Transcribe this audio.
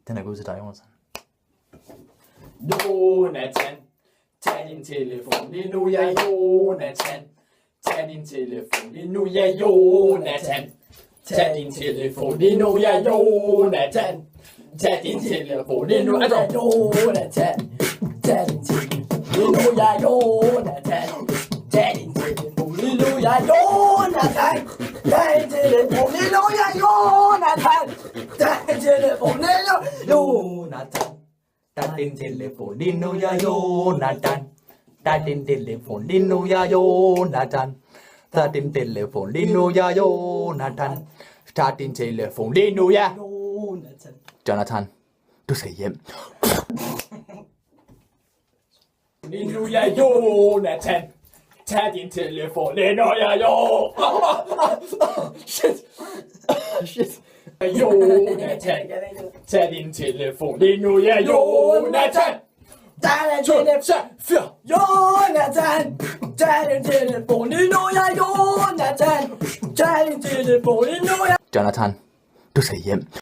Den er god til dig, Jonathan. Jonathan, tag din telefon lige nu, ja Jonathan. Tag din telefon lige nu, ja Jonathan. Tag din telefon lige nu, ja Jonathan. Tag din telefon lige nu, ja Jonathan. Tag din telefon lige nu, ja Jonathan. Tag din telefon lige nu, ja Jonathan. Tag din telefon lige nu, ja Jonathan. Tag din telefon lige nu, Jonathan. Tag din telefon lige nu, ja Jonathan. Tag din telefon lige nu, ja Jonathan. Tag din telefon lige nu, ja Jonathan. Tag din telefon lige nu, ja Jonathan. Jonathan, du skal hjem. Lige nu, ja Jonathan. Tag din telefon lige nu, ja Shit. Shit. Jonathan. Tag din telefon lige nu, ja Jonathan. Tag din telefon. Jonathan. Tag din telefon lige nu, ja Jonathan. Tag din telefon lige nu, ja Jonathan, du skal hjem.